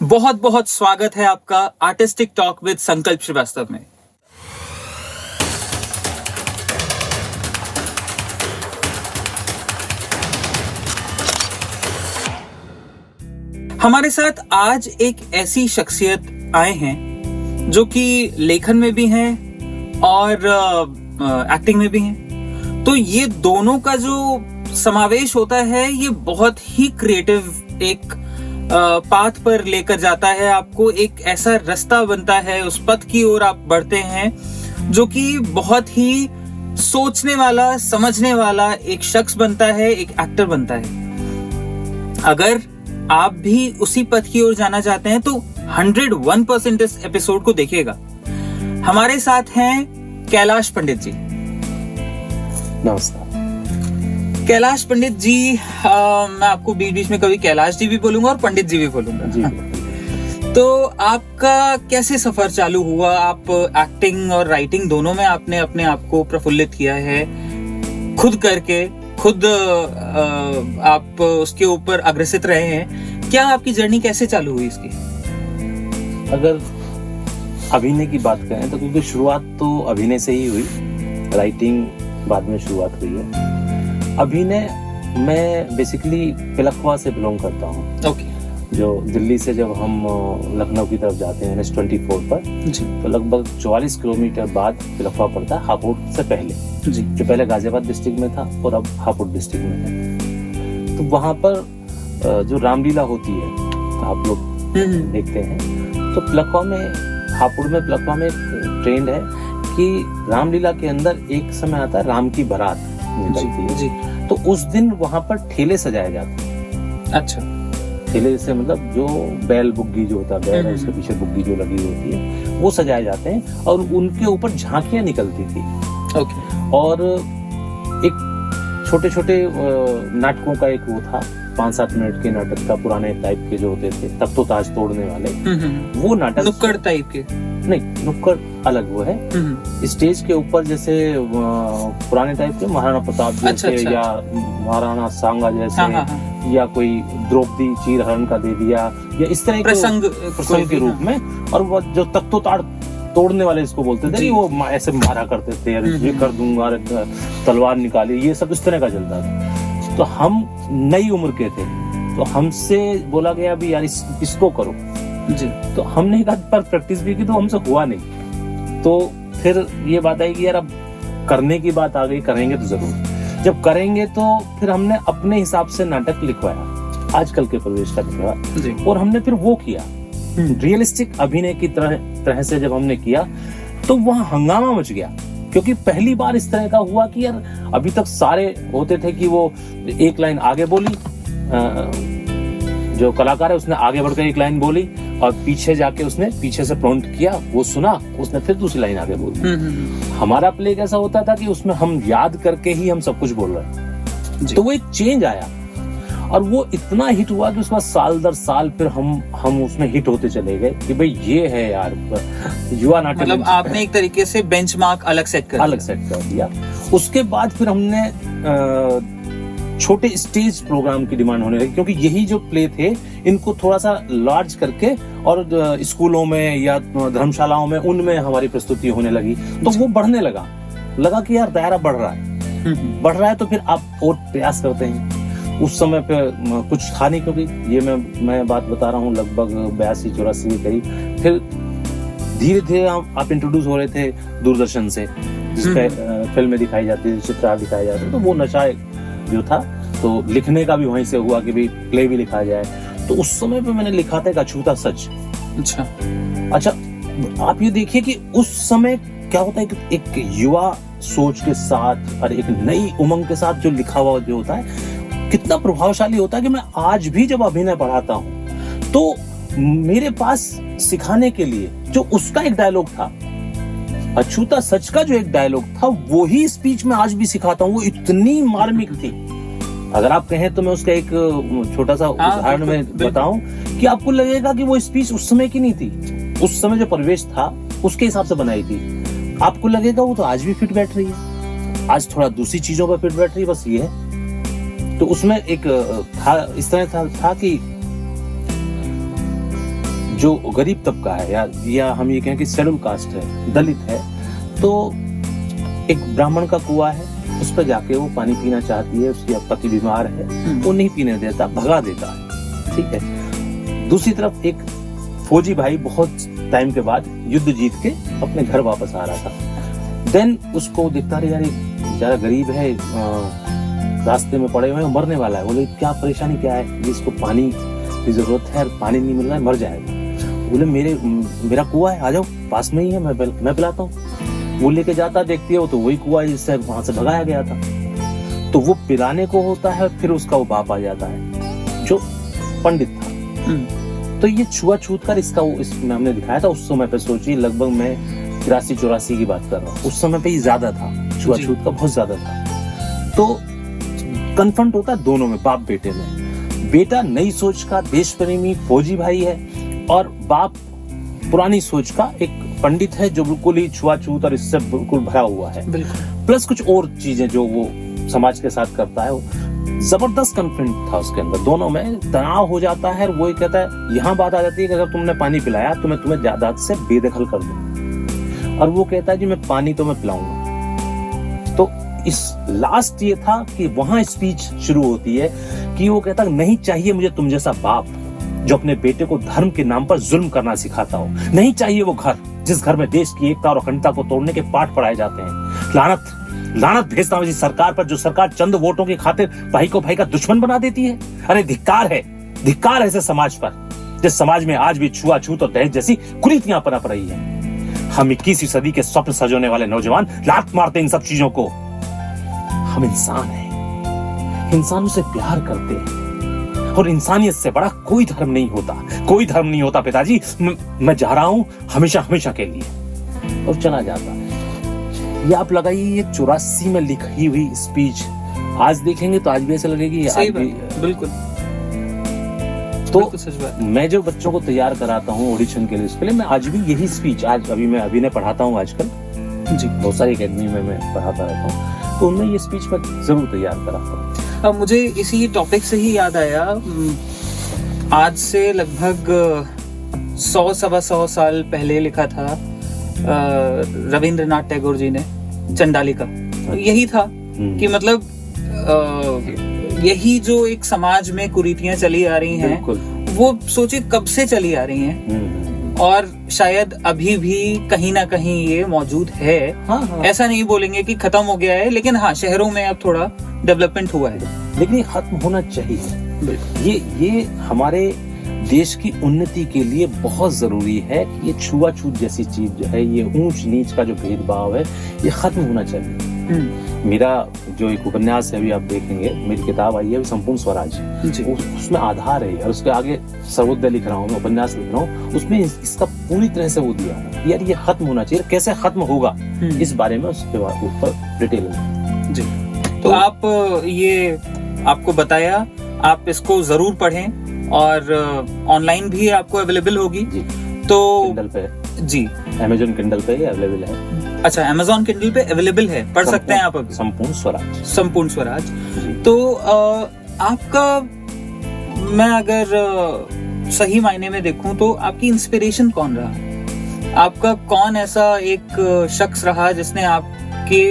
बहुत बहुत स्वागत है आपका आर्टिस्टिक टॉक विद संकल्प श्रीवास्तव में। हमारे साथ आज एक ऐसी शख्सियत आए हैं जो कि लेखन में भी हैं और एक्टिंग में भी हैं। तो ये दोनों का जो समावेश होता है ये बहुत ही क्रिएटिव एक पाथ पर लेकर जाता है आपको। एक ऐसा रास्ता बनता है, उस पथ की ओर आप बढ़ते हैं जो कि बहुत ही सोचने वाला, समझने वाला एक शख्स बनता है, एक एक्टर बनता है। अगर आप भी उसी पथ की ओर जाना चाहते हैं तो 101% इस एपिसोड को देखिएगा। हमारे साथ हैं कैलाश पंडित जी। नमस्कार कैलाश पंडित जी। मैं आपको बीच बीच में कभी कैलाश जी भी बोलूंगा और पंडित जी भी बोलूंगा जी। तो आपका कैसे सफर चालू हुआ? आप एक्टिंग और राइटिंग दोनों में आपने अपने आप को प्रफुल्लित किया है, खुद करके खुद आप उसके ऊपर अग्रसित रहे हैं। क्या आपकी जर्नी कैसे चालू हुई इसकी? अगर अभिनय की बात करें तो क्योंकि शुरुआत तो अभिनय से ही हुई, राइटिंग बाद में शुरुआत हुई है। अभिनय मैं बेसिकली पिलखवा से बिलोंग करता हूँ। ओके। जो दिल्ली से जब हम लखनऊ की तरफ जाते हैं NH-24 पर जी। तो लगभग 44 किलोमीटर बाद पिलखवा पड़ता है, हापुड़ से पहले जी। जो पहले गाजियाबाद डिस्ट्रिक्ट में था और अब हापुड़ डिस्ट्रिक्ट में है। तो वहाँ पर जो रामलीला होती है तो आप लोग देखते हैं। तो पिलखवा में, हापुड़ में पिलखवा में एक ट्रेंड है कि रामलीला के अंदर एक समय आता है राम की बारात निकलती है जी। तो उस दिन वहां पर ठेले सजाए जाते हैं। अच्छा। ठेले से मतलब जो बैल बुग्गी जो होता है, बैल है उसके पीछे बुग्गी जो लगी होती है वो सजाए जाते हैं और उनके ऊपर झांकियां निकलती थी। ओके। और एक छोटे छोटे नाटकों का एक वो था, 5-7 मिनट के नाटक का, पुराने टाइप के जो होते थे तख्तो तो ताज तोड़ने वाले, वो नाटक। नुक्कड़ टाइप के? नहीं, नुक्कड़ अलग वो है। स्टेज के ऊपर जैसे पुराने टाइप के महाराणा प्रताप जैसे, अच्छा। या महाराणा सांगा जैसे, हाँ। या कोई द्रौपदी चीरहरण का दे दिया, या इस तरह के प्रसंग के रूप में। और वो जो तख्तो ताड़ तोड़ने वाले इसको बोलते थे, वो ऐसे मारा करते थे, ये कर दूंगा, तलवार निकाली, ये सब इस तरह का चलता था। तो हम नई उम्र के थे तो हमसे बोला गया भी यार इसको करो जी। तो हमने एक आध बार प्रैक्टिस भी की तो हमसे हुआ नहीं। तो फिर ये बात आई कि यार अब करने की बात आ गई, करेंगे तो जरूर। जब करेंगे तो फिर हमने अपने हिसाब से नाटक लिखवाया, आजकल के प्रवेश का लिखवाया, और हमने फिर वो किया रियलिस्टिक अभिनय की तरह से। जब हमने किया तो वहाँ हंगामा मच गया, क्योंकि पहली बार इस तरह का हुआ कि यार अभी तक सारे होते थे कि वो एक लाइन आगे बोली, जो कलाकार है उसने आगे बढ़कर एक लाइन बोली और पीछे जाके उसने पीछे से प्रॉम्प्ट किया, वो सुना, उसने फिर दूसरी लाइन आगे बोली। हमारा प्ले कैसा होता था कि उसमें हम याद करके ही हम सब कुछ बोल रहे हैं। तो वो एक चेंज आया और वो इतना हिट हुआ कि उसके बाद साल दर साल फिर हम उसमें हिट होते चले गए कि भाई ये है यार युवा नाटक। मतलब आपने एक तरीके से बेंचमार्क अलग सेट कर दिया। उसके बाद फिर हमने छोटे स्टेज प्रोग्राम की डिमांड होने लगी, क्योंकि यही जो प्ले थे इनको थोड़ा सा लार्ज करके और स्कूलों में या धर्मशालाओं में उनमें हमारी प्रस्तुति होने लगी। तो वो बढ़ने लगा कि यार दायरा बढ़ रहा है तो फिर आप और प्रयास करते हैं। उस समय पे कुछ था नहीं, क्योंकि ये मैं बात बता रहा हूँ लगभग 82-84 के करीब। फिर धीरे धीरे आप इंट्रोड्यूस हो रहे थे दूरदर्शन से, जिसपे फिल्में दिखाई जाती थी, चित्र दिखाए जाते, तो वो नशा जो था। तो लिखने का भी वहीं से हुआ कि भाई प्ले भी लिखा जाए। तो उस समय पे मैंने लिखा था एक अछूता सच। अच्छा, आप ये देखिए कि उस समय क्या होता है कि एक युवा सोच के साथ और एक नई उमंग के साथ जो लिखा हुआ जो होता है कितना प्रभावशाली होता है कि मैं आज भी जब अभिनय पढ़ाता हूँ तो मेरे पास सिखाने के लिए जो उसका एक डायलॉग था, अछूता सच का जो एक डायलॉग था, वो ही स्पीच में आज भी सिखाता हूँ। वो इतनी मार्मिक थी। अगर आप कहें तो मैं उसका एक छोटा सा उदाहरण में बताऊं कि आपको लगेगा कि वो स्पीच उस समय की नहीं थी, उस समय जो परिवेश था उसके हिसाब से बनाई थी। आपको लगेगा वो तो आज भी फिट बैठ रही है, आज थोड़ा दूसरी चीजों पर फिट बैठ रही है, बस ये है। तो उसमें एक था, इस तरह था कि जो गरीब तबका है या हम ये कहें कि शेड्यूल कास्ट है, दलित है, तो एक ब्राह्मण का कुआं है, उस पर जाके वो पानी पीना चाहती है, उसकी पति बीमार है, वो नहीं पीने देता, भगा देता है, ठीक है। दूसरी तरफ एक फौजी भाई बहुत टाइम के बाद युद्ध जीत के अपने घर वापस आ रहा था। देन उसको देखता रहे, यार बेचारा गरीब है, रास्ते में पड़े हुए हैं, मरने वाला है। बोले क्या परेशानी क्या है? इसको पानी की जरूरत है, पानी नहीं मिल रहा है, मर जाएगा। बोले मेरा कुआं है, आ जाओ, पास में ही है, मैं पिलाता हूँ। वो लेके जाता, देखती है वो तो वही कुआं जिससे वहां से भगाया गया था। तो वो पिलाने को होता है, फिर उसका वो बाप आ जाता है जो पंडित था। तो ये छुआछूत का रिश्ता इसमें हमने दिखाया था। उस समय पे सोचिए, लगभग मैं 83-84 की बात कर रहा हूँ, उस समय पे ही ज्यादा था, छुआछूत का बहुत ज्यादा था। तो कन्फ्रंट होता है दोनों में, बाप बेटे में। बेटा नई सोच का देश प्रेमी फौजी भाई है, और बाप पुरानी सोच का एक पंडित है जो बिल्कुल ही छुआछूत और इससे बिल्कुल भरा हुआ है, प्लस कुछ और चीजें जो वो समाज के साथ करता है। वो जबरदस्त कन्फ्लिक्ट था उसके अंदर, दोनों में तनाव हो जाता है। वो ही कहता है, यहाँ बात आ जाती है कि अगर तुमने पानी पिलाया तो मैं तुम्हें जायदाद से बेदखल कर दूं, और वो कहता है जी मैं पानी तो मैं पिलाऊंगा। तो इस लास्ट ये था कि वहां स्पीच शुरू होती है कि वो कहता नहीं चाहिए मुझे तुम जैसा बाप जो अपने बेटे को धर्म के नाम पर जुल्म करना सिखाता हो। नहीं चाहिए वो घर जिस घर में देश की एकता और अखंडता को तोड़ने के पाठ पढ़ाए जाते हैं। लानत भेजता हूं इस सरकार पर, जो सरकार चंद वोटों की खातिर भाई को भाई का दुश्मन बना देती है। अरे धिक्कार है ऐसे समाज पर, जिस समाज में आज भी छुआछूत और दहेज जैसी कुरीतियां पनप रही है। हम 21वीं सदी के स्वप्न सजोने वाले नौजवान लात मारते इन सब चीजों को। हम इंसान हैं, इंसानों से प्यार करते हैं, और इंसानियत से बड़ा कोई धर्म नहीं होता पिताजी। मैं जा रहा हूं हमेशा के लिए, और चला जाता है। ये आप लगाइए, ये 84 में लिखी हुई स्पीच आज देखेंगे तो आज भी ऐसा लगेगी आज भी। बिल्कुल। तो मैं जो बच्चों को तैयार कराता हूँ ऑडिशन के लिए, उसके लिए मैं आज भी यही स्पीच, आज अभी मैं अभिनय पढ़ाता हूँ आजकल जी, बहुत सारी एकेडमी में मैं पढ़ाता रहता हूँ, तो उनमें ये स्पीच मैं जरूर तैयार कराता हूँ। अब मुझे इसी टॉपिक से ही याद आया, आज से लगभग 100-125 साल पहले लिखा था रविंद्रनाथ टैगोर जी ने चंडालिका। यही था कि मतलब यही जो एक समाज में कुरीतियां चली आ रही हैं, वो सोचिए कब से चली आ रही हैं, और शायद अभी भी कहीं ना कहीं ये मौजूद है। हाँ। ऐसा नहीं बोलेंगे कि खत्म हो गया है, लेकिन हाँ, शहरों में अब थोड़ा डेवलपमेंट हुआ है, लेकिन ये खत्म होना चाहिए। ये हमारे देश की उन्नति के लिए बहुत जरूरी है कि ये छुआछूत जैसी चीज जो है, ये ऊंच नीच का जो भेदभाव है, ये खत्म होना चाहिए। मेरा जो एक उपन्यास है, अभी आप देखेंगे, मेरी किताब आई है संपूर्ण स्वराज, उसमें आधार है, और उसके आगे सर्वोदय लिख रहा हूँ, मैं उपन्यास लिख रहा हूँ, उसमें इसका पूरी तरह से वो दिया है यार ये खत्म होना चाहिए। कैसे खत्म होगा इस बारे में उसके ऊपर डिटेल में जी। तो आप ये आपको बताया, आप इसको जरूर पढ़ें, और ऑनलाइन भी आपको अवेलेबल होगी जी। तो किंडल पे जी, अमेज़न किंडल पे अवेलेबल है। अच्छा, अमेज़न किंडल पे अवेलेबल है, पढ़ सकते हैं आप अभी। संपूर्ण स्वराज। तो आपका, मैं अगर सही मायने में देखूं तो आपकी इंस्पिरेशन कौन रहा? आपका कौन ऐसा एक शख्स रहा जिसने आपके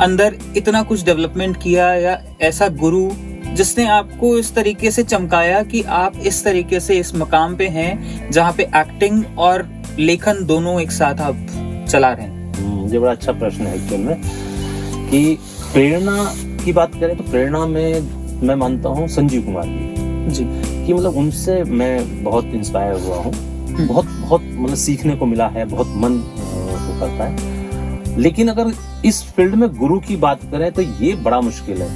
अंदर इतना कुछ डेवलपमेंट किया, या ऐसा गुरु जिसने आपको इस तरीके से चमकाया कि आप इस तरीके से इस मकाम पे हैं जहाँ पे एक्टिंग और लेखन दोनों एक साथ आप चला रहे हैं? ये बड़ा अच्छा प्रश्न है एक्चुअल में, कि प्रेरणा की बात करें तो प्रेरणा में मैं मानता हूँ संजीव कुमार जी, कि मतलब उनसे मैं बहुत इंस्पायर हुआ हूँ। बहुत मतलब सीखने को मिला है, बहुत मन को करता है। लेकिन अगर इस फील्ड में गुरु की बात करें तो ये बड़ा मुश्किल है।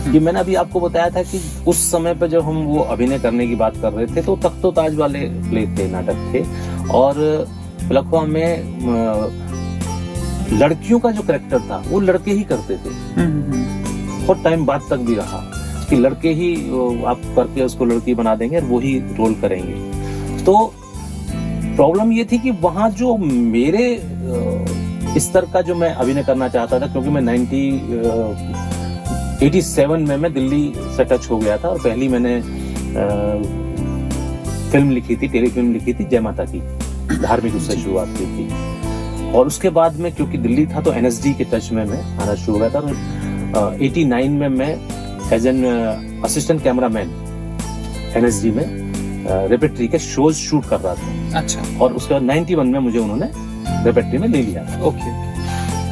कि मैंने अभी आपको बताया था कि उस समय पे जब हम वो अभिनय करने की बात कर रहे थे, तो तख्तो ताज वाले प्ले थे, नाटक थे, और लखवा में लड़कियों का जो कैरेक्टर था वो लड़के ही करते थे। बहुत टाइम बाद तक भी रहा कि लड़के ही आप करके उसको लड़की बना देंगे और वो ही रोल करेंगे। तो प्रॉब्लम ये थी कि वहां जो मेरे स्तर का जो मैं अभिनय करना चाहता था, क्योंकि मैं 87 में मैं दिल्ली से टच हो गया था, और पहली मैंने फिल्म लिखी थी, टेलीफिल्म लिखी थी जय माता की, धार्मिक उससे शुरुआत की थी। और उसके बाद में क्योंकि दिल्ली था तो एनएसडी के टच में मैं आना शुरू हो गया था। 89 में मैं as an assistant cameraman NSD में रेपेट्री के शोज शूट कर रहा था। अच्छा। और उसके बाद 91 में मुझे उन्होंने रेपेट्री में ले लिया था। ओके।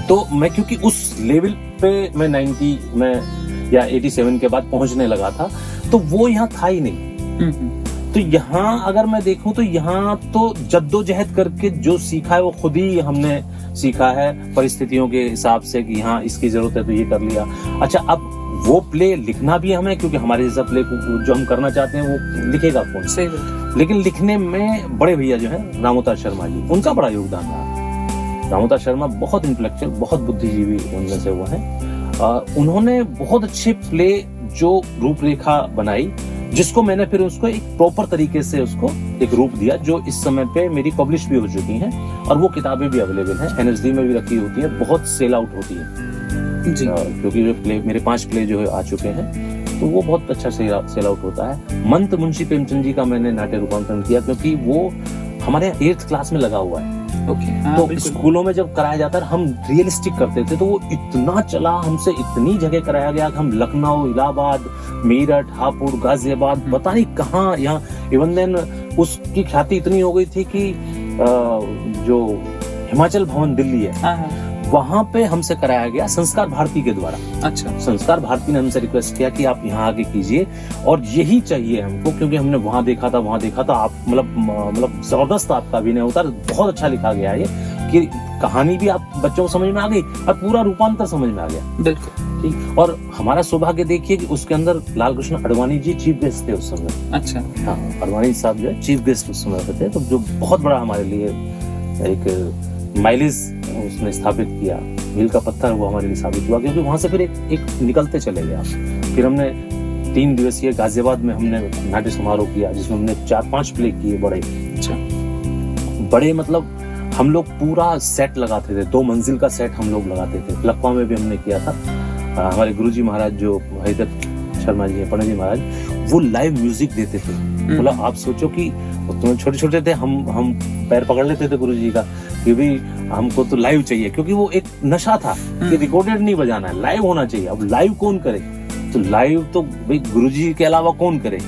तो मैं क्योंकि उस लेवल पे मैं 90 में या 87 के बाद पहुंचने लगा था, तो वो यहाँ था ही नहीं। तो यहाँ अगर मैं देखूं तो यहाँ तो जद्दोजहद करके जो सीखा है वो खुद ही हमने सीखा है, परिस्थितियों के हिसाब से कि यहाँ इसकी जरूरत है तो ये कर लिया। अच्छा, अब वो प्ले लिखना भी हमें, क्योंकि हमारे जैसा प्ले जो हम करना चाहते हैं वो लिखेगा कौन? सही बात। लेकिन लिखने में बड़े भैया जो है रामोतार शर्मा जी, उनका बड़ा योगदान रहा। रामोतार शर्मा बहुत इंटेलेक्चुअल, बहुत बुद्धिजीवी उनमें से वो हैं। उन्होंने बहुत अच्छे प्ले जो रूपरेखा बनाई, जिसको मैंने फिर उसको एक प्रॉपर तरीके से उसको एक रूप दिया, जो इस समय पे मेरी पब्लिश भी हो चुकी हैं और वो किताबें भी अवेलेबल हैं, एनएसडी में भी रखी होती हैं, बहुत सेल आउट होती है जी। क्योंकि प्ले मेरे 5 प्ले जो है आ चुके हैं, तो वो बहुत अच्छा सेल आउट होता है। मंत मुंशी प्रेमचंद जी का मैंने नाट्य रूपांतरण किया, क्योंकि वो हमारे 8th क्लास में लगा हुआ है। तो स्कूलों में जब कराया जाता है हम रियलिस्टिक करते थे, तो वो इतना चला, हमसे इतनी जगह कराया गया कि हम लखनऊ, इलाहाबाद, मेरठ, हापुड़, गाजियाबाद, पता नहीं कहाँ, यहाँ इवन देन उसकी ख्याति इतनी हो गई थी कि जो हिमाचल भवन दिल्ली है, वहां पे हमसे कराया गया संस्कार भारती के द्वारा। अच्छा। संस्कार भारती ने हमसे रिक्वेस्ट किया कि आप यहाँ आगे कीजिए और यही चाहिए हमको, क्योंकि हमने वहां देखा था आप मतलब जबरदस्त आपका अभिनय होता है, बहुत अच्छा लिखा गया है ये, कि कहानी भी आप बच्चों को समझ में आ गई और पूरा रूपांतर समझ में आ गया। बिल्कुल ठीक। और हमारा सौभाग्य देखिए कि उसके अंदर लाल कृष्ण अडवाणी जी चीफ गेस्ट थे उस समय। अच्छा। हाँ, अडवाणी साहब जो है चीफ गेस्ट उस समय थे, तो जो बहुत बड़ा हमारे लिए एक माइलेज उसने स्थापित किया, मील का पत्थर वो हमारे लिए साबित हुआ, क्योंकि वहां से फिर एक निकलते चले गए। फिर हमने 3 दिवसीय गाजियाबाद में हमने नाट्य समारोह किया, जिसमें हमने 4-5 प्ले किए बड़े। अच्छा। बड़े मतलब हम लोग पूरा सेट लगाते थे, 2 मंजिल का सेट हम लोग लगाते थे। लखवा में भी हमने किया था। हमारे गुरुजी महाराज जो हरिदत्त शर्मा जी है, पंडित जी महाराज, वो लाइव म्यूजिक देते थे। मतलब आप सोचो कि तुम छोटे-छोटे थे, हम पैर पकड़ लेते थे गुरुजी का कि भी हमको तो लाइव चाहिए, क्योंकि वो एक नशा था कि रिकॉर्डेड नहीं बजाना है, लाइव होना चाहिए। अब लाइव कौन करे? तो लाइव तो भाई गुरुजी के अलावा कौन करे?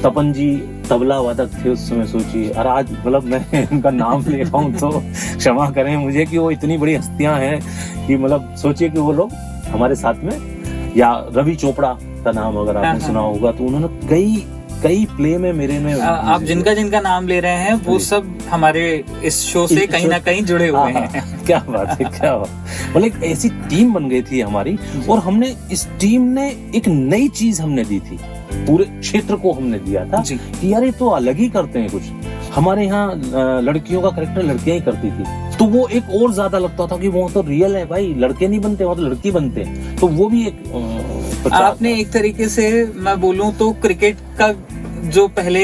तपन जी तबला वादक थे उस समय, सोचिए। और आज मतलब मैं उनका नाम ले रहा हूँ तो क्षमा करें मुझे कि वो इतनी बड़ी हस्तियां हैं कि मतलब सोचिए कि वो लोग हमारे साथ में, या रवि चोपड़ा का नाम अगर आपने सुना होगा, तो उन्होंने कई प्ले में मेरे में आप जिनका नाम ले रहे हैं वो सब हमारे इस शो से कहीं ना कहीं जुड़े हुए हैं। क्या बात है, क्या बात। मतलब एक ऐसी टीम बन गई थी हमारी, और हमने इस टीम ने एक नई चीज हमने दी थी, पूरे क्षेत्र को हमने दिया था कि यार ये तो अलग ही करते हैं कुछ। हमारे यहाँ लड़कियों का कैरेक्टर लड़कियां ही करती थी, तो वो एक और ज्यादा लगता था कि वो तो रियल है भाई, लड़के नहीं बनते, वो तो लड़की बनते हैं। तो वो भी एक आपने एक तरीके से मैं बोलूं तो क्रिकेट का जो पहले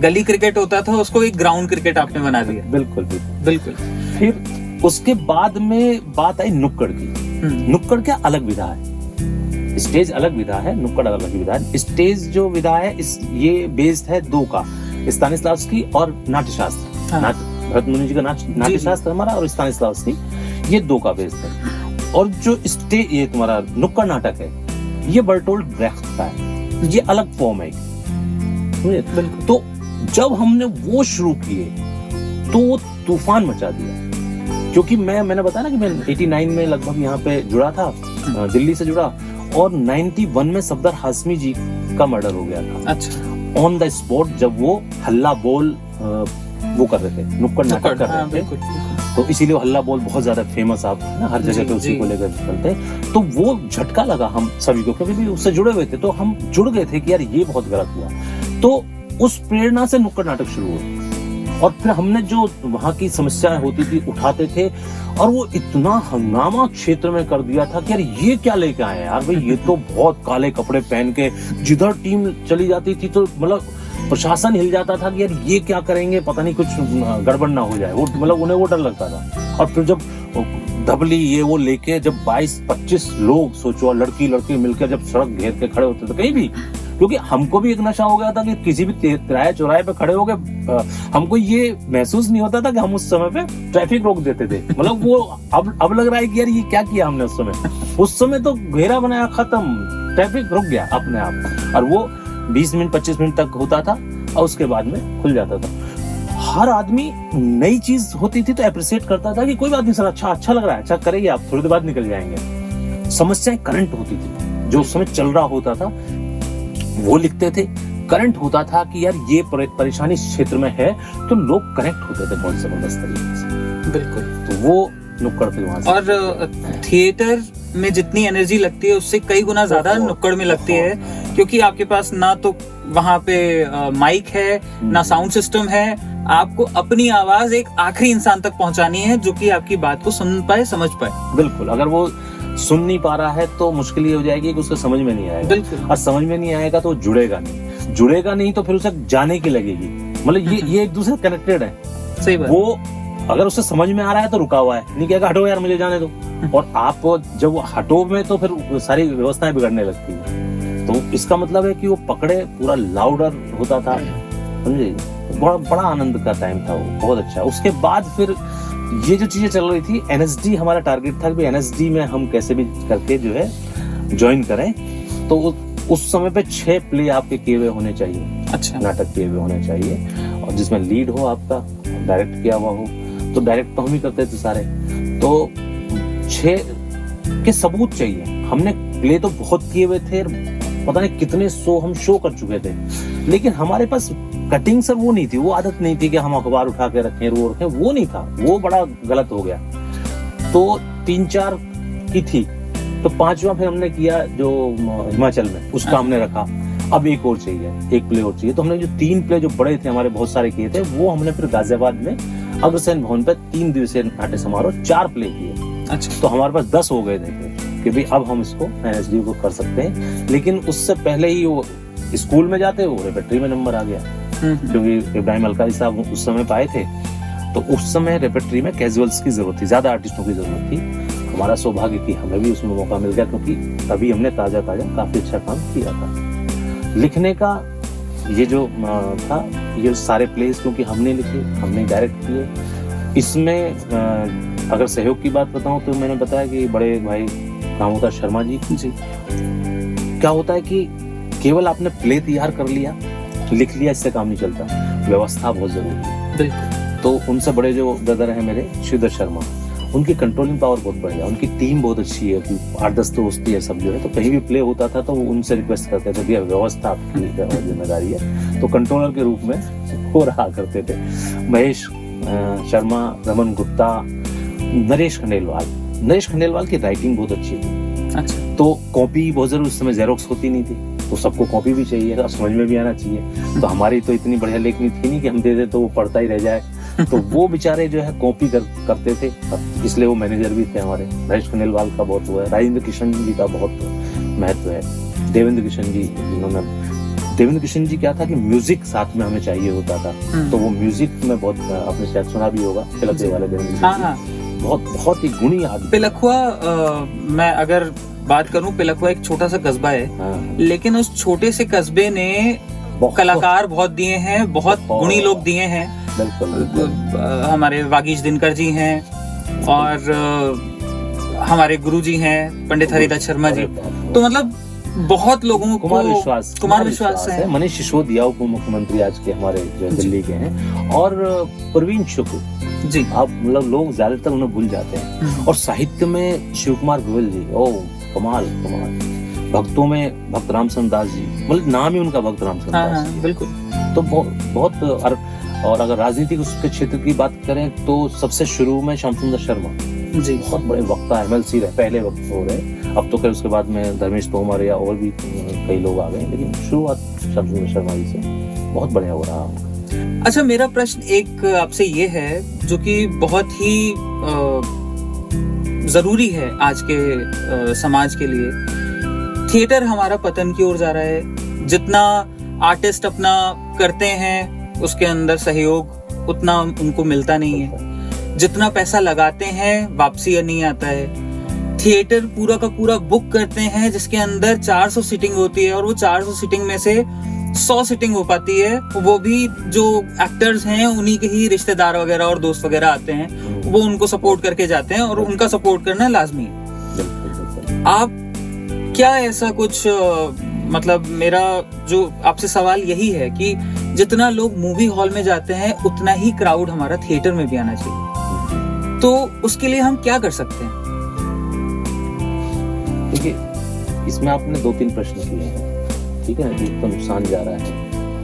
गली क्रिकेट होता था उसको एक ग्राउंड क्रिकेट आपने बना दिया। बिल्कुल बिल्कुल। फिर उसके बाद में बात आई नुक्कड़ की। नुक्कड़ क्या अलग विधा है, स्टेज अलग विधा है, नुक्कड़ अलग विधा है। स्टेज जो विधा है ये बेस्ड है 2 का, स्तानिस्लावस्की और नाट्यशास्त्र। भरत मुनि जी का नाट्यशास्त्र हमारा और स्तानिस्लावस्की, ये 2 का बेस्ड है। और जो स्टेज ये तुम्हारा नुक्कड़ नाटक है, ये बर्टोल्ट ब्रेख्ट का है, ये अलग फॉर्म है। तो जब हमने वो शुरू किए तो वो तूफान मचा दिया, क्योंकि मैंने बताया ना कि मैं 89 में लगभग यहाँ पे जुड़ा था, दिल्ली से जुड़ा, और 91 में सफदर हाशमी जी का मर्डर हो गया था। अच्छा। ऑन द स्पॉट, जब वो हल्ला बोल वो कर रहे थे, नुक्कड़ नाटक कर रहे थे, तो इसीलिए हल्ला बोल बहुत ज्यादा फेमस, आप ना हर जगह पे उसी को लेकर चलते हैं। तो वो झटका लगा हम सभी को, क्योंकि भी उससे जुड़े हुए थे, तो हम जुड़ गए थे कि यार ये बहुत गलत हुआ। तो उस प्रेरणा से नुक्कड़ नाटक शुरू हुआ, और फिर हमने जो वहाँ की समस्याएं होती थी उठाते थे, और वो इतना हंगामा क्षेत्र में कर दिया था कि यार ये क्या लेके आए यार भाई, ये तो बहुत काले कपड़े पहन के जिधर टीम चली जाती थी तो मतलब प्रशासन हिल जाता था कि यार ये क्या करेंगे, पता नहीं कुछ गड़बड़ ना हो जाए, वो मतलब उन्हें वो डर लगता था। और फिर जब धबली ये वो लेके जब 22-25 लोग, सोचो लड़की मिलकर जब सड़क घेर के खड़े होते थे कहीं भी, क्योंकि हमको भी एक नशा हो गया था कि किसी भी तिराहे चौराहे पे खड़े हो गए, हमको ये महसूस नहीं होता था कि हम उस समय पे ट्रैफिक रोक देते थे। मतलब वो अब लग रहा है कि यार ये क्या किया हमने उस समय तो घेरा बनाया, खत्म, ट्रैफिक रुक गया अपने आप। और वो 20 मिनट 25 मिनट तक होता था और उसके बाद में खुल जाता था। हर आदमी नई चीज होती थी तो अप्रिशिएट करता था कि कोई बात नहीं सर, अच्छा लग रहा है, अच्छा करेंगे आप, थोड़ी देर बाद निकल जाएंगे। समस्याएं करंट होती थी, जो उस समय चल रहा होता था वो लिखते थे। करंट होता था कि यार ये परेशानी इस क्षेत्र में है, तो लोग कनेक्ट होते थे बहुत जबरदस्त तरीके से। बिल्कुल। तो वो नुक्कड़ पे वहां से, और थिएटर में जितनी एनर्जी लगती है उससे कई गुना ज्यादा नुक्कड़ में लगती है, क्योंकि आपके पास ना तो वहां पे माइक है, ना साउंड सिस्टम है। आपको अपनी आवाज एक आखिरी इंसान तक पहुंचानी है जो कि आपकी बात को सुन पाए, समझ पाए। बिल्कुल। अगर वो सुन नहीं पा रहा है तो मुश्किल ये हो जाएगी कि उसको समझ में नहीं आएगा। बिल्कुल। और समझ में नहीं आएगा तो जुड़ेगा नहीं तो फिर उसे जाने की लगेगी। मतलब ये एक दूसरे कनेक्टेड है। सही बात। वो अगर उसे समझ में आ रहा है तो रुका हुआ है, नहीं कहेगा हटो यार मुझे जाने दो। और आप जब वो हटो में तो फिर सारी व्यवस्थाएं बिगड़ने लगती है। तो इसका मतलब है कि वो पकड़े पूरा लाउडर होता था, समझे। बड़ा आनंद का टाइम था वो, बहुत अच्छा। उसके बाद फिर ये जो चीजें चल रही थी, एनएसडी हमारा टारगेट था कि एनएसडी में हम कैसे भी करके जो है ज्वाइन करें। तो उस समय पे 6 प्ले आपके किए हुए होने चाहिए। अच्छा। नाटक किए हुए होने चाहिए और जिसमें लीड हो आपका, डायरेक्ट किया हुआ हो। तो डायरेक्ट तो हम ही करते थे सारे। तो 6 के सबूत चाहिए। हमने प्ले तो बहुत किए हुए थे, पता नहीं कितने हम शो कर चुके थे, लेकिन हमारे पास कटिंग सर वो नहीं थी, वो आदत नहीं थी कि हम अखबार उठा के रखें, वो नहीं था। वो बड़ा गलत हो गया। तो 3-4 की थी, तो 5वां फिर हमने किया जो हिमाचल में, उसका हमने रखा। अब एक और चाहिए, एक प्ले और चाहिए। तो हमने जो 3 प्ले जो बड़े थे हमारे, बहुत सारे किए थे, वो हमने फिर गाजियाबाद में अग्रसेन भवन पे 3 दिवसीय नाट्य समारोह 4 प्ले किए। अच्छा। तो हमारे पास 10 हो गए थे कि भाई अब हम इसको एनएसडी को कर सकते हैं। लेकिन उससे पहले ही वो स्कूल में जाते वो रेपेट्री में नंबर आ गया, क्योंकि इब्राहिम अलकारी साहब उस समय पाए थे। तो उस समय रेपेट्री में कैजुअल्स की जरूरत थी, ज्यादा आर्टिस्टों की जरूरत थी। हमारा सौभाग्य कि हमें भी उसमें मौका मिल गया, क्योंकि तभी हमने ताजा काफी अच्छा काम किया था। लिखने का ये जो था, ये सारे प्लेस क्योंकि हमने लिखे, हमने डायरेक्ट किए। इसमें अगर सहयोग की बात बताऊं तो मैंने बताया कि बड़े भाई दामोदर शर्मा जी। क्या होता है कि केवल आपने प्ले तैयार कर लिया, लिख लिया, इससे काम नहीं चलता। व्यवस्था बहुत जरूरी है। बिल्कुल। तो उनसे बड़े जो ब्रदर हैं मेरे, श्रीधर शर्मा, उनकी कंट्रोलिंग पावर बहुत बढ़िया, उनकी टीम बहुत अच्छी है कि 8-10 दोस्ती है सब जो है। तो कहीं भी प्ले होता था तो वो उनसे रिक्वेस्ट करते थे कि व्यवस्था आपकी जिम्मेदारी है। तो कंट्रोलर के रूप में वो रहा करते थे। महेश शर्मा, रमन गुप्ता, नरेश खंडेलवाल की राइटिंग बहुत अच्छी थी। अच्छा। तो कॉपी बहुत जरूर, उस समय जेरोक्स होती नहीं थी, तो सबको कॉपी भी चाहिए, अब समझ में भी आना चाहिए। तो हमारी तो इतनी बढ़िया लेखनी थी नहीं कि हम दे दे तो वो पढ़ता ही रह जाए। तो वो बेचारे जो है कॉपी करते थे, इसलिए वो मैनेजर भी थे हमारे। नरेश खंडेलवाल का बहुत हुआ है, राजेंद्र किशन जी का बहुत महत्व है, देवेंद्र किशन जी, जिन्होंने देवेंद्र किशन जी क्या था कि म्यूजिक साथ में हमें चाहिए होता था। तो वो म्यूजिक में बहुत, आपने शायद सुना भी होगा, पिलखुआ वाले देवेंद्र। हाँ। बहुत ही गुणी आदमी। पिलखुआ, मैं अगर बात करूं, पिलखुआ एक छोटा सा कस्बा है। हाँ। लेकिन उस छोटे से कस्बे ने कलाकार बहुत दिए हैं, बहुत गुणी लोग दिए हैं। बिल्कुल। हमारे वागीश दिनकर जी हैं और हमारे गुरु जी हैं पंडित हरिदास शर्मा जी। तो मतलब बहुत लोगों को, कुमार विश्वास है, मनीष सिसोदिया उप मुख्यमंत्री आज के हमारे जो दिल्ली के हैं, और प्रवीण शुक्ल जी। आप मतलब लोग ज्यादातर उन्हें भूल जाते हैं। और साहित्य में शिव कुमार गोयल जी, ओ कमाल। भक्तों में भक्त रामचंद्र दास जी, मतलब नाम ही उनका भक्त रामचंद्र दास जी। बिल्कुल। तो बहुत। और अगर राजनीतिक उसके क्षेत्र की बात करें तो सबसे शुरू में श्याम सुंदर शर्मा जी, बहुत बड़े वक्ता, MLC रहे, पहले वक्त हो रहे। अब तो खैर उसके बाद में धर्मेश तोमर या और भी कई लोग आ गए, लेकिन शुरुआत श्याम सुंदर शर्मा जी से बहुत बढ़िया हो रहा। अच्छा, मेरा प्रश्न एक आपसे ये है जो कि बहुत ही जरूरी है आज के समाज के लिए। थिएटर हमारा पतन की ओर जा रहा है। जितना आर्टिस्ट अपना करते हैं उसके अंदर सहयोग उतना उनको मिलता नहीं है। जितना पैसा लगाते हैं वापसी नहीं आता है। थिएटर पूरा का पूरा बुक करते हैं, जिसके अंदर 400 सीटिंग होती है, और वो 400 सीटिंग में से 100 सीटिंग हो पाती है, वो भी जो एक्टर्स हैं उन्हीं के ही रिश्तेदार वगैरह और दोस्त वगैरह आते हैं, वो उनको सपोर्ट करके जाते हैं, और उनका सपोर्ट करना लाजमी है। आप क्या ऐसा कुछ मतलब मेरा जो आपसे सवाल यही है कि जितना लोग मूवी हॉल में जाते हैं उतना ही क्राउड हमारा थिएटर में भी आना चाहिए, तो उसके लिए हम क्या कर सकते हैं? देखिए, इसमें आपने 2-3 प्रश्न किए हैं, ठीक है ना, एक तो नुकसान जा रहा है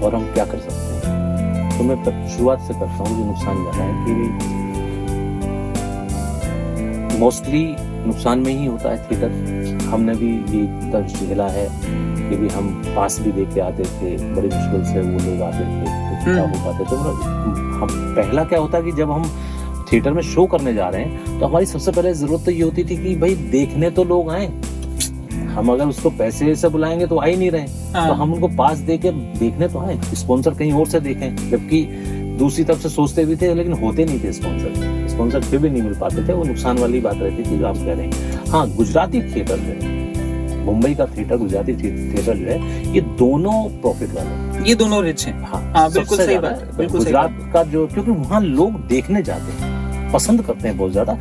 और हम क्या कर सकते हैं। तो मैं शुरुआत से करता हूँ। जो नुकसान जा रहा है कि मोस्टली नुकसान में ही होता है थिएटर। हमने भी ये दर्ज झेला है कि भी हम पास भी लेके आते थे, बड़ी मुश्किल से वो लोग आते थे, क्या हो पाते थे। हम पहला क्या होता है कि जब हम थिएटर में शो करने जा रहे हैं तो हमारी सबसे पहले जरूरत तो ये होती थी कि भाई देखने तो लोग आए। हम अगर उसको पैसे से बुलाएंगे तो आ ही नहीं रहे, तो हम उनको पास दे के देखने तो आए, स्पॉन्सर कहीं और से देखें। जबकि दूसरी तरफ से सोचते भी थे लेकिन होते नहीं थे स्पॉन्सर फिर भी नहीं मिल पाते थे। वो नुकसान वाली बात रहती थी जो आप कह रहे हैं। हाँ, गुजराती थिएटर जो है, मुंबई का थिएटर, गुजराती थिएटर जो है, ये दोनों प्रॉफिट वाले, ये दोनों रिच हैं। हाँ, बिल्कुल सही बात है, बिल्कुल गुजरात का जो, क्योंकि वहाँ लोग देखने जाते हैं, पसंद करते हैं बहुत ज्यादा।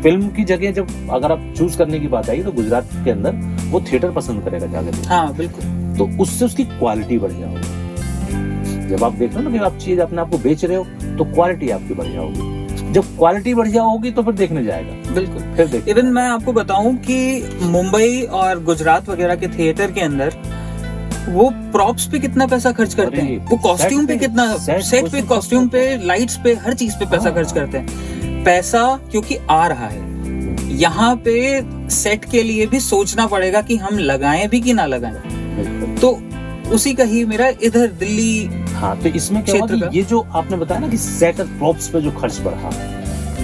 फिल्म की जगह जब अगर आप चूज करने की बात आई तो गुजरात के अंदर वो थिएटर पसंद करेगा जाकर। हाँ बिल्कुल। तो उससे उसकी क्वालिटी बढ़ जाएगी। जब आप देख रहे हो ना कि आप चीज अपने आप को बेच रहे हो तो क्वालिटी आपकी बढ़ जाएगी। जब क्वालिटी बढ़ जाएगी तो फिर देखने जाएगा। बिल्कुल। फिर इवन मैं आपको बताऊं कि मुंबई और गुजरात वगैरह के थिएटर के अंदर वो प्रॉप्स पे कितना पैसा खर्च करते हैं, वो कॉस्ट्यूम पे कितना, सेट पे, कॉस्ट्यूम पे, लाइट्स पे, हर चीज पे पैसा खर्च करते हैं। पैसा क्योंकि आ रहा है, यहाँ पे सेट के लिए भी सोचना पड़ेगा कि हम लगाएं भी कि ना लगाएं। तो उसी का ही मेरा इधर दिल्ली। हाँ, तो इसमें क्या हुआ कि ये जो आपने बताया ना कि सेट और प्रॉप्स पे जो खर्च बढ़ा,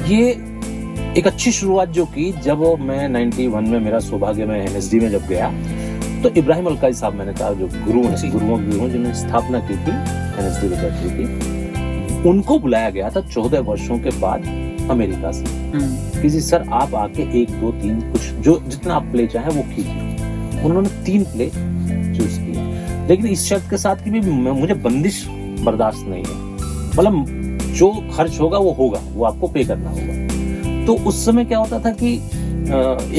ये एक अच्छी शुरुआत जो की जब मैं 91 में, मेरा सौभाग्य में NSD में जब गया, तो इब्राहिम अलकाई साहब, मैंने कहा जो गुरुओं जिन्होंने स्थापना की थी NSD विद्यार्थी की, उनको बुलाया गया था 14 वर्षों के बाद अमेरिका से कि जी सर आप आके 1, 2, 3 कुछ जो जितना आप प्ले चाहे वो कीजिए। उन्होंने 3 प्ले चूज किए, लेकिन इस शर्त के साथ कि मुझे बंदिश बर्दाश्त नहीं है, मतलब जो खर्च होगा वो आपको पे करना होगा। तो उस समय क्या होता था कि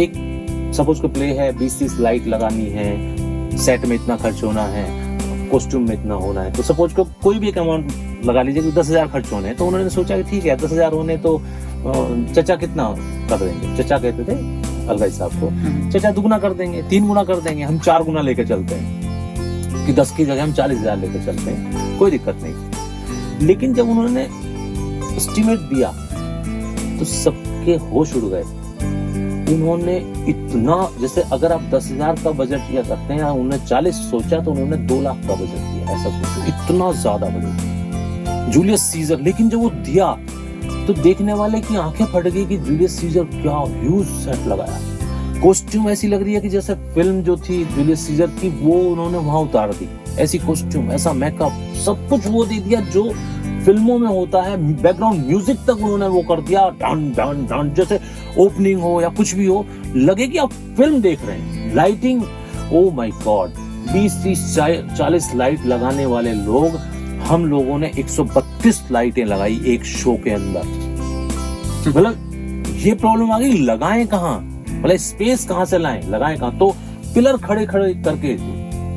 एक सपोज को प्ले है, 20-30 लाइट लगानी है, सेट में इतना खर्च होना है, कॉस्ट्यूम में इतना होना है, तो सपोज को कोई भी एक अमाउंट लगा लीजिए कि 10,000 खर्च होने हैं। तो उन्होंने सोचा कि ठीक है 10,000 होने तो चचा कितना कर देंगे। चचा कहते थे अलगाई साहब को, चचा दुगुना कर देंगे, 3 गुना कर देंगे, हम 4 गुना लेके चलते हैं कि 10 की जगह हम 40,000 लेके चलते हैं, कोई दिक्कत नहीं। लेकिन जब उन्होंने एस्टिमेट दिया तो सबके होश उड़ गए। उन्होंने इतना, जैसे अगर आप 10,000 का बजट किया करते हैं, उन्होंने 40 सोचा तो उन्होंने 2 लाख का बजट दिया। ऐसा सोचो, इतना ज्यादा बजट जूलियस सीजर। लेकिन जब वो दिया तो देखने वाले की आंखें फट गई कि जूलियस सीजर क्या ह्यूज सेट लगाया, कॉस्ट्यूम ऐसी लग रही है कि जैसे फिल्म जो थी जूलियस सीजर की वो उन्होंने वहां उतार दी। ऐसी कॉस्ट्यूम, ऐसा मेकअप, सब कुछ वो दे दिया जो फिल्मों में होता है। बैकग्राउंड म्यूजिक तक उन्होंने वो कर दिया, डन डन डन, जैसे ओपनिंग हो या कुछ भी हो, लगे कि आप फिल्म देख रहे हैं। Lighting, oh my God, 20-30-40 light लगाने वाले लोग, हम लोगों ने 132 लाइटें लगाई एक शो के अंदर। मतलब ये प्रॉब्लम आ गई, लगाएं कहाँ, मतलब स्पेस कहाँ से लाएं, लगाएं कहाँ। तो पिलर खड़े करके,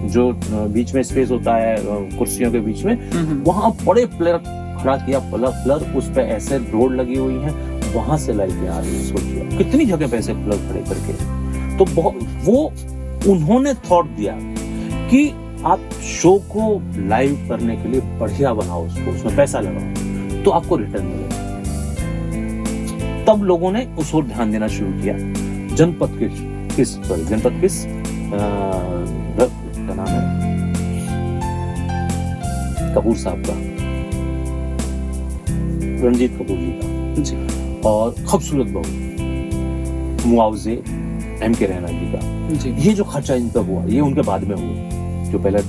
जो बीच में स्पेस होता है कुर्सियों के बीच में, वहां बड़े पिलर खड़ा किया, पिलर उस पे ऐसे रोड लगी हुई है, वहां से लाइटें आ रही है। सोचिए कितनी जगह पे ऐसे पिलर खड़े करके। तो वो उन्होंने थॉट दिया कि आप शो को लाइव करने के लिए बढ़िया बनाओ, उसमें पैसा लगाओ तो आपको रिटर्न मिलेगा। तब लोगों ने उस ओर ध्यान देना शुरू किया। जनपद किस का नाम है, कपूर साहब का, रणजीत कपूर जी का, और खूबसूरत बहू, मुआवजे M.K. रैना जी का। ये जो खर्चा इन पर हुआ, ये उनके बाद में हुआ। जो पहले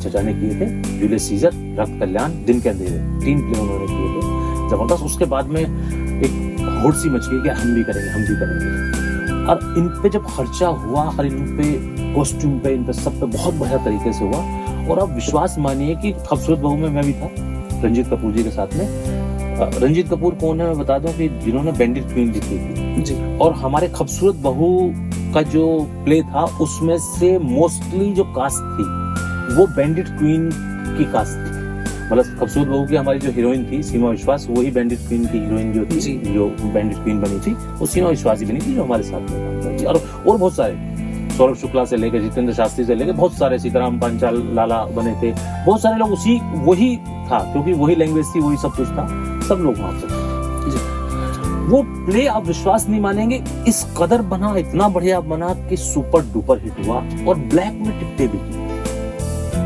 चचा ने किए थे, जूलियस सीजर, रक्त कल्याण, दिन के अंधेरे, 3 प्ले उन्होंने किए थे जबरदस्त। उसके बाद में एक होड़ सी मच गई कि हम भी करेंगे। और इन पे जब खर्चा हुआ और इन पे कॉस्ट्यूम पे, इन पे सब पे बहुत बढ़िया तरीके से हुआ। और आप विश्वास मानिए कि खूबसूरत बहू में मैं भी था रंजीत कपूर जी के साथ में। रंजीत कपूर कौन है मैं बता दूं कि जिन्होंने बैंडिट क्वीन लिखी थी जी। और हमारे खूबसूरत बहू का जो प्ले था उसमें से मोस्टली जो कास्ट थी वो बैंडिट क्वीन की कास्ट थी। मतलब खूबसूरत बहू की हमारी जो हीरोइन थी सीमा विश्वास, वही बैंडिट क्वीन की हीरोइन जो थी, जो बैंडिट क्वीन बनी थी वो सीमा विश्वास ही बनी थी, जो हमारे साथ में काम करती थी। और बहुत सारे सौरभ शुक्ला से लेकर जितेंद्र शास्त्री से लेकर बहुत सारे, सीताराम पांचाल लाला बने थे, बहुत सारे लोग वही था, क्योंकि वही लैंग्वेज थी, वही सब कुछ था, सब लोग वहां पे। वो प्ले आप विश्वास नहीं मानेंगे, इस कदर बना, इतना बढ़िया बना कि सुपर डुपर हिट हुआ और ब्लैक में टिकटे भी की।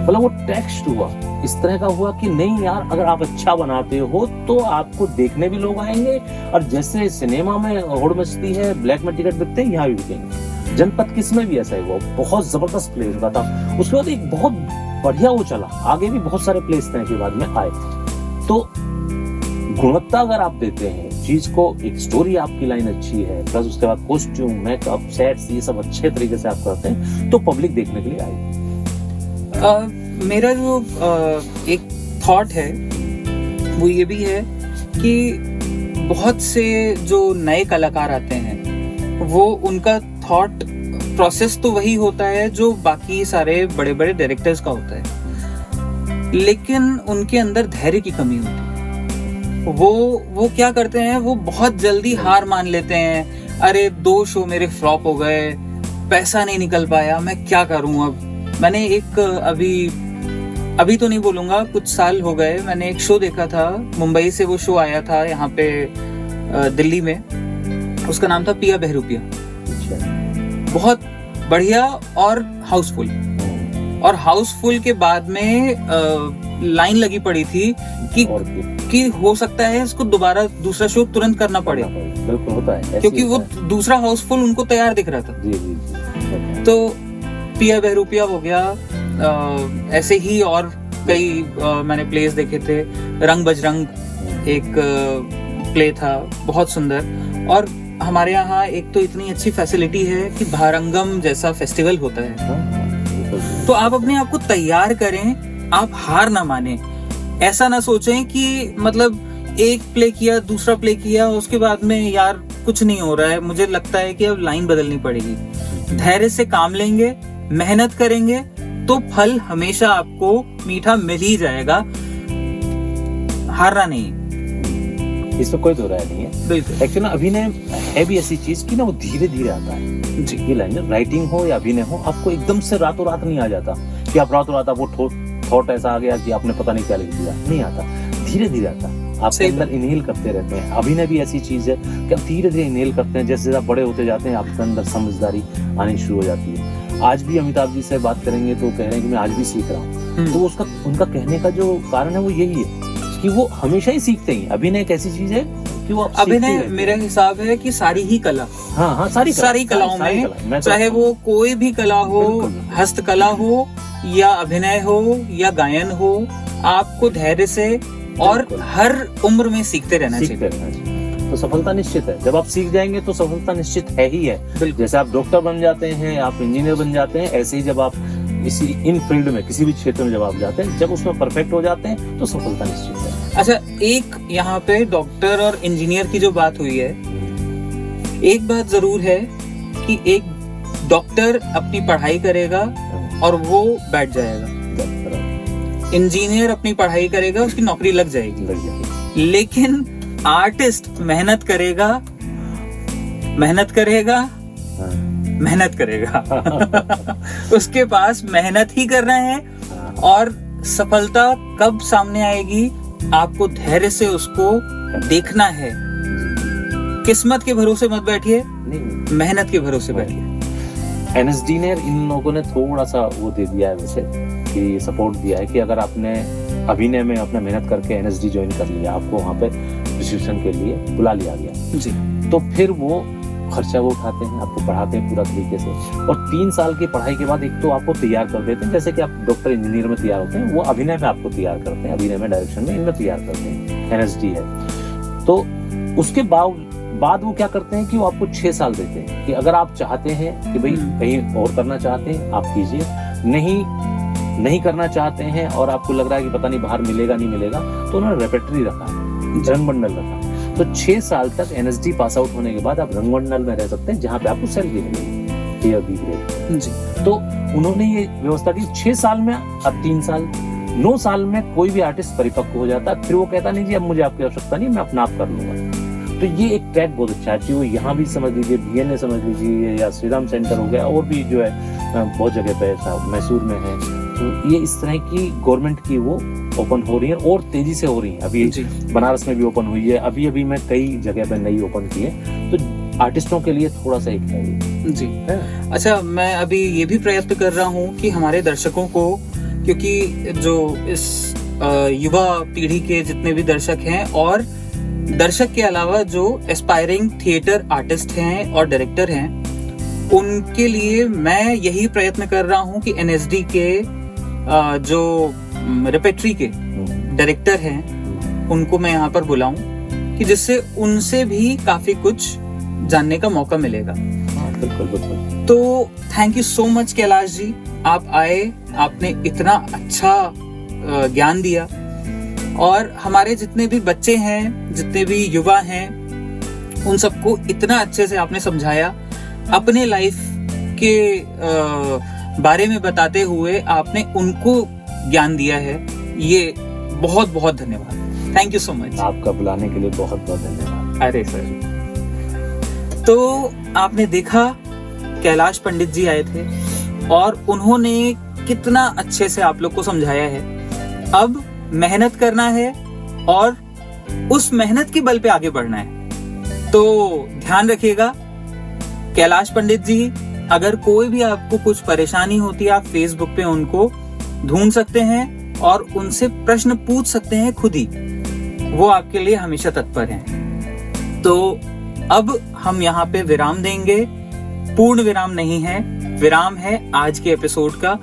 मतलब वो टेक्स्ट हुआ, इस तरह का हुआ कि नहीं यार, अगर आप अच्छा बनाते हो तो आपको देखने भी लोग आएंगे, और जैसे सिनेमा में होड़ मचती है, ब्लैक में टिकट बिकते हैं, यहाँ भी बिकेंगे। जनपद किस में भी ऐसा ही हुआ, बहुत जबरदस्त प्ले उनका था। उसके बाद एक बहुत बढ़िया वो चला, आगे भी बहुत सारे प्लेस के बाद में आए। तो गुणवत्ता अगर आप देते हैं चीज को, एक स्टोरी आपकी लाइन अच्छी है, प्लस उसके बाद कॉस्ट्यूम, मेकअप, सेट्स, ये सब अच्छे तरीके से आप करते हैं, तो पब्लिक देखने के लिए आएगी। मेरा जो एक थॉट है वो ये भी है कि बहुत से जो नए कलाकार आते हैं वो उनका थॉट प्रोसेस तो वही होता है जो बाकी सारे बड़े बड़े डायरेक्टर्स का होता है, लेकिन उनके अंदर धैर्य की कमी होती है। वो क्या करते हैं, वो बहुत जल्दी हार मान लेते हैं। अरे 2 शो मेरे फ्लॉप हो गए, पैसा नहीं निकल पाया, मैं क्या करूं अब। मैंने एक अभी तो नहीं बोलूंगा, कुछ साल हो गए, मैंने एक शो देखा था, मुंबई से वो शो आया था यहाँ पे दिल्ली में, उसका नाम था पिया बहरूपिया। बहुत बढ़िया और हाउसफुल, और हाउसफुल के बाद में लाइन लगी पड़ी थी कि हो सकता है इसको दोबारा दूसरा शो तुरंत करना पड़े। बिल्कुल होता है, क्योंकि वो दूसरा हाउसफुल उनको तैयार दिख रहा था। जी। तो पिया बहरूपिया हो गया, ऐसे ही और कई मैंने प्लेस देखे थे। रंग बजरंग एक प्ले था, बहुत सुंदर। और हमारे यहाँ एक तो इतनी अच्छी फैसिलिटी है कि भारंगम जैसा फेस्टिवल होता है, तो आप अपने आप को तैयार करें, आप हार ना माने। ऐसा ना सोचें कि मतलब एक प्ले किया, दूसरा प्ले किया, उसके बाद में यार कुछ नहीं हो रहा है, मुझे लगता है कि अब लाइन बदलनी पड़ेगी। धैर्य से काम लेंगे, मेहनत करेंगे तो फल हमेशा आपको मीठा मिल ही जाएगा। हारना नहीं, इसमें कोई दो राय नहीं है। बिल्कुल। एक्चुअली ना अभिनय है भी ऐसी चीज की ना, वो धीरे धीरे आता है जी। ये लाइन राइटिंग हो या अभिनय हो, आपको एकदम से रातों रात नहीं आ जाता कि आप रातों रात वो थॉट ऐसा आ गया कि आपने पता नहीं क्या लिख दिया, नहीं आता, धीरे धीरे आता। आपके अंदर इनहेल करते रहते हैं। अभिनय भी ऐसी चीज है कि आप धीरे धीरे इनहेल करते हैं, जैसे आप बड़े होते जाते हैं आपके अंदर समझदारी आनी शुरू हो जाती है। आज भी अमिताभ जी से बात करेंगे तो कह रहे हैं कि मैं आज भी सीख रहा हूँ। तो उसका उनका कहने का जो कारण है वो यही है कि वो हमेशा ही सीखते हैं। अभिनय एक ऐसी चीज है कि वो अभिनय मेरा हिसाब है कि सारी ही कला, हाँ सारी कलाओं में, चाहे वो कोई भी कला हो, हस्तकला हो या अभिनय हो या गायन हो, आपको धैर्य से और हर उम्र में सीखते रहना चाहिए। तो सफलता निश्चित है। जब आप सीख जाएंगे तो सफलता निश्चित है ही है। जैसे आप डॉक्टर बन जाते हैं, आप इंजीनियर बन जाते हैं, ऐसे ही जब आप इन फील्ड में किसी भी क्षेत्र में जब आप जाते हैं, जब उसमें परफेक्ट हो जाते हैं तो सफलता निश्चित है। अच्छा, एक यहाँ पे डॉक्टर और इंजीनियर की जो बात हुई है, एक बात जरूर है कि एक डॉक्टर अपनी पढ़ाई करेगा और वो बैठ जाएगा, इंजीनियर अपनी पढ़ाई करेगा, उसकी नौकरी लग जाएगी। लेकिन आर्टिस्ट मेहनत करेगा उसके पास मेहनत ही करना है, और सफलता कब सामने आएगी आपको धैर्य से उसको देखना है। किस्मत के भरोसे मत बैठिए, मेहनत के भरोसे बैठिए। एनएसडी ने इन लोगों ने थोड़ा सा वो दे दिया है वैसे कि सपोर्ट दिया है कि अगर आपने अभिनय में अपना मेहनत करके एनएसडी ज्वाइन कर लिया, आपको वहाँ पे डिस्ट्रीब्यूशन के लिए बुला लिया गया जी, तो फिर वो खर्चा वो उठाते हैं, आपको पढ़ाते हैं पूरा तरीके से। और 3 साल की पढ़ाई के बाद एक तो आपको तैयार कर देते हैं, जैसे कि आप डॉक्टर इंजीनियर में तैयार होते हैं, वो अभिनय में आपको तैयार करते हैं, अभिनय में, डायरेक्शन में, इनमें तैयार करते हैं। एनएसडी है तो उसके बाद वो क्या करते हैं कि वो आपको 6 साल देते हैं कि अगर आप चाहते हैं कि भाई कहीं और करना चाहते हैं आप कीजिए, नहीं करना चाहते हैं और आपको लग रहा है कि पता नहीं बाहर मिलेगा नहीं मिलेगा, तो उन्होंने रेपेटरी रखा है, रंगमंडल रखा। तो 6 साल तक एनएसडी पास आउट होने के बाद आप रंगमंडल में रह सकते हैं, जहाँ पे आपको सैलरी मिलेगी या बी ग्रेड जी। तो उन्होंने ये व्यवस्था की 6 साल में, अब 3 साल 9 साल में कोई भी आर्टिस्ट परिपक्व हो जाता है, फिर वो कहता नहीं जी अब मुझे आपकी आवश्यकता नहीं, मैं अपना आप कर लूंगा। तो ये एक ट्रैक बहुत अच्छा है, वो यहाँ भी समझ लीजिए, बीएनए समझ लीजिए, या श्रीराम सेंटर हो गया, और भी जो है बहुत जगह पे मैसूर में है। तो ये इस तरह की गवर्नमेंट की वो ओपन हो रही है और तेजी से हो रही है। अभी बनारस में भी ओपन हुई है, अभी मैं कई जगह पे नई ओपन की है। तो आर्टिस्टों के लिए थोड़ा सा एक है जी है। अच्छा, मैं अभी ये भी प्रयत्न कर रहा हूँ कि हमारे दर्शकों को, क्योंकि जो इस युवा पीढ़ी के जितने भी दर्शक हैं और दर्शक के अलावा जो एस्पायरिंग थिएटर आर्टिस्ट हैं और डायरेक्टर हैं, उनके लिए मैं यही प्रयत्न कर रहा हूं कि एनएसडी के जो रेपेट्री के डायरेक्टर हैं उनको मैं यहाँ पर बुलाऊं, कि जिससे उनसे भी काफी कुछ जानने का मौका मिलेगा। बिल्कुल। तो thank you so much Kailash ji, आप आए, आपने इतना अच्छा ज्ञान दिया, और हमारे जितने भी बच्चे हैं, जितने भी युवा हैं, उन सबको इतना अच्छे से आपने समझाया, अपने लाइफ के बारे में बताते हुए आपने उनको ज्ञान दिया है। ये बहुत बहुत धन्यवाद, थैंक यू सो मच। आपका बुलाने के लिए बहुत बहुत धन्यवाद। अरे सर, तो आपने देखा कैलाश पंडित जी आए थे और उन्होंने कितना अच्छे से आप लोग को समझाया है। अब मेहनत करना है और उस मेहनत के बल पे आगे बढ़ना है। तो ध्यान रखिएगा, कैलाश पंडित जी, अगर कोई भी आपको कुछ परेशानी होती है, आप फेसबुक पे उनको ढूंढ सकते हैं और उनसे प्रश्न पूछ सकते हैं खुद ही, वो आपके लिए हमेशा तत्पर हैं। तो अब हम यहाँ पे विराम देंगे, पूर्ण विराम नहीं है, विराम है आज के एपिसोड का।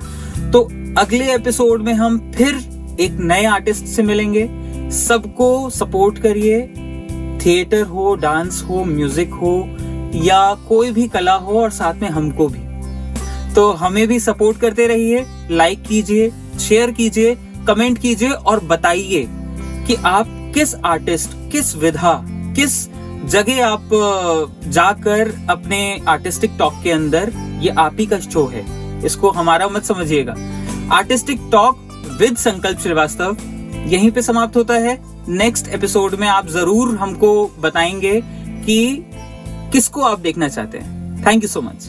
तो अगले एपिसोड में हम फिर एक नए आर्टिस्ट से मिलेंगे। सबको सपोर्ट करिए, थिएटर हो, डांस हो, म्यूजिक हो या कोई भी कला हो, और साथ में हमको भी। तो हमें भी सपोर्ट करते रहिए, लाइक कीजिए, शेयर कीजिए, कमेंट कीजिए और बताइए कि आप किस आर्टिस्ट, किस विधा, किस जगह आप जाकर अपने आर्टिस्टिक टॉक के अंदर, ये आप ही का शो है, इसको हमारा मत समझिएगा। आर्टिस्टिक टॉक विद संकल्प श्रीवास्तव यहीं पे समाप्त होता है। नेक्स्ट एपिसोड में आप जरूर हमको बताएंगे कि किसको आप देखना चाहते हैं। Thank you so much.